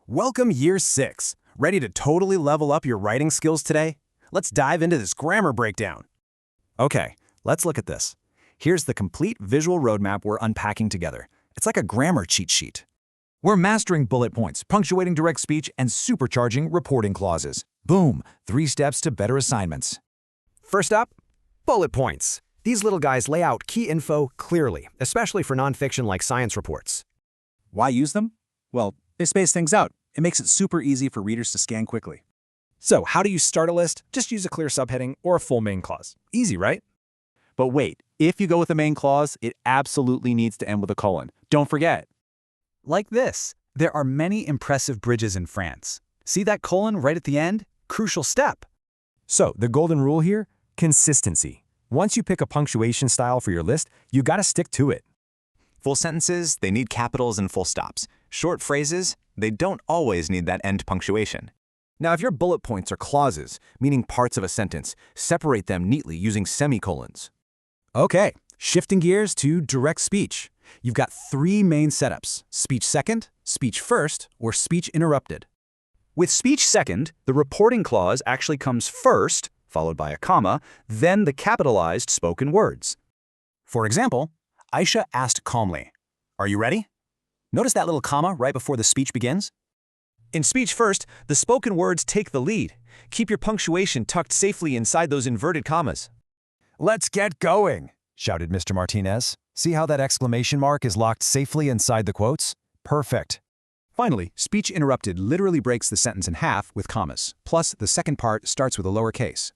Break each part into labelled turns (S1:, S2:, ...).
S1: Welcome year 6. Ready to totally level up your writing skills today? Let's dive into this grammar breakdown. Okay, let's look at this. Here's the complete visual roadmap we're unpacking together. It's like a grammar cheat sheet.
S2: We're mastering bullet points, punctuating direct speech, and supercharging reporting clauses. Boom! 3 steps to better assignments.
S3: First up, bullet points. These little guys lay out key info clearly, especially for nonfiction like science reports.
S4: Why use them? Well, they space things out. It makes it super easy for readers to scan quickly.
S1: So how do you start a list? Just use a clear subheading or a full main clause. Easy, right?
S4: But wait, if you go with a main clause, it absolutely needs to end with a colon. Don't forget.
S5: Like this, there are many impressive bridges in France. See that colon right at the end? Crucial step.
S6: So, the golden rule here? Consistency. Once you pick a punctuation style for your list, you gotta stick to it.
S7: Full sentences, they need capitals and full stops. Short phrases, they don't always need that end punctuation.
S1: Now, if your bullet points are clauses, meaning parts of a sentence, separate them neatly using semicolons. Okay, shifting gears to direct speech. You've got 3 main setups: speech second, speech first, or speech interrupted.
S5: With speech second, the reporting clause actually comes first, followed by a comma, then the capitalized spoken words.
S1: For example, Aisha asked calmly, "Are you ready?" Notice that little comma right before the speech begins?
S8: In speech first, the spoken words take the lead. Keep your punctuation tucked safely inside those inverted commas.
S6: Let's get going, shouted Mr. Martinez. See how that exclamation mark is locked safely inside the quotes? Perfect.
S2: Finally, speech interrupted literally breaks the sentence in half with commas, plus the second part starts with a lowercase.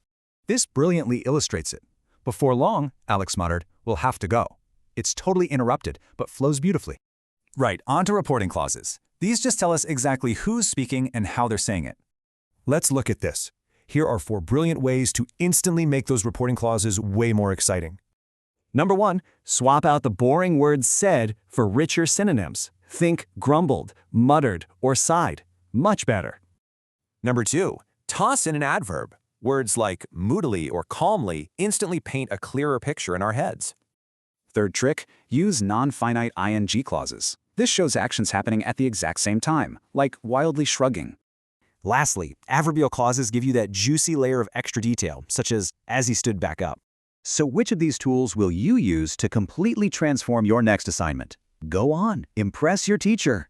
S2: This brilliantly illustrates it. Before long, Alex muttered, we'll have to go. It's totally interrupted, but flows beautifully.
S4: Right, on to reporting clauses. These just tell us exactly who's speaking and how they're saying it.
S6: Let's look at this. Here are 4 brilliant ways to instantly make those reporting clauses way more exciting.
S9: Number 1, swap out the boring word said for richer synonyms. Think grumbled, muttered, or sighed. Much better.
S1: Number 2, toss in an adverb. Words like moodily or calmly instantly paint a clearer picture in our heads.
S2: Third trick, use non-finite ing clauses. This shows actions happening at the exact same time, like wildly shrugging.
S5: Lastly, adverbial clauses give you that juicy layer of extra detail, such as he stood back up. So which of these tools will you use to completely transform your next assignment? Go on, impress your teacher.